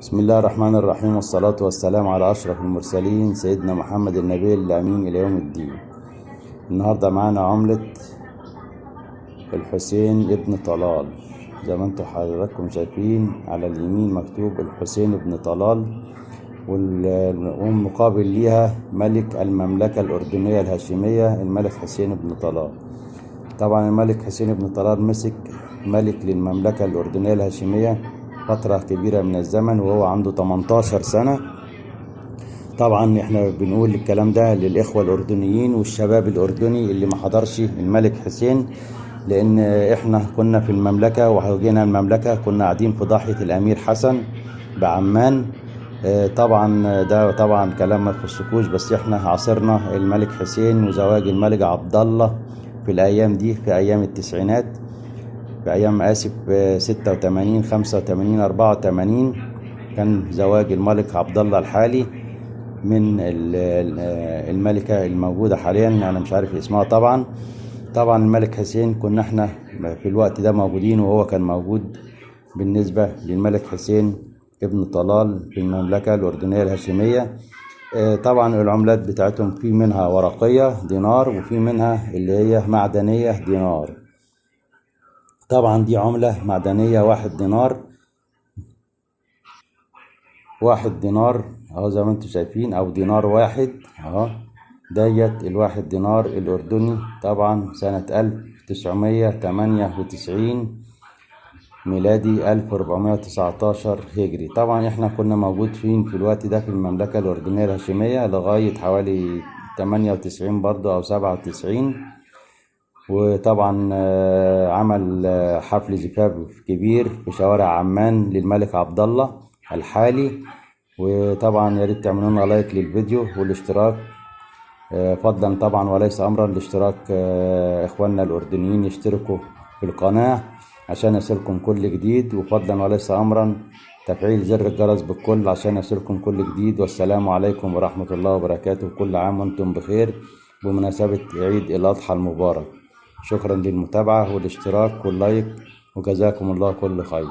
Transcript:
بسم الله الرحمن الرحيم، والصلاة والسلام على أشرف المرسلين سيدنا محمد النبي الأمين إلى يوم الدين. النهاردة معانا عملة الحسين ابن طلال. زي ما انتم حضراتكم شايفين على اليمين مكتوب الحسين ابن طلال، والمقابل ليها ملك المملكة الأردنية الهاشمية الملك حسين ابن طلال. طبعا الملك حسين ابن طلال مسك ملك للمملكة الأردنية الهاشمية فترة كبيرة من الزمن وهو عنده 18 سنة. طبعا احنا بنقول الكلام ده للإخوة الأردنيين والشباب الأردني اللي ما حضرش الملك حسين، لأن احنا كنا في المملكة وجينا المملكة كنا قاعدين في ضاحية الأمير حسن بعمان. طبعا ده طبعا كلام ما يخصكوش، بس احنا عاصرنا الملك حسين وزواج الملك عبد الله في الأيام دي، في أيام التسعينات، في أيام 86 85 84 كان زواج الملك عبد الله الحالي من الملكة الموجودة حاليا، أنا مش عارف اسمها طبعا. الملك حسين كنا احنا في الوقت ده موجودين وهو كان موجود بالنسبة للملك حسين ابن طلال في المملكة الأردنية الهاشمية. طبعا العملات بتاعتهم في منها ورقية دينار وفي منها اللي هي معدنية دينار. طبعا دي عملة معدنية 1 دينار، 1 دينار اهو زي ما انتم شايفين، او دينار واحد اهو. ديت 1 دينار الأردني طبعا سنة 1998 ميلادي 1419 هجري. طبعا احنا كنا موجود فين في الوقت ده في المملكة الأردنية الهاشمية لغاية حوالي 98 برضو أو 97. وطبعا عمل حفل زفاف كبير في شوارع عمان للملك عبد الله الحالي. وطبعا يا ريت تعملوا لنا لايك للفيديو والاشتراك فضلا طبعا وليس امرا، الاشتراك اخواننا الاردنيين يشتركوا في القناة عشان يصلكم كل جديد، وفضلا وليس امرا تفعيل زر الجرس بالكل عشان يصلكم كل جديد. والسلام عليكم ورحمة الله وبركاته، كل عام وانتم بخير بمناسبة عيد الأضحى المبارك. شكرا للمتابعة والاشتراك واللايك، وجزاكم الله كل خير.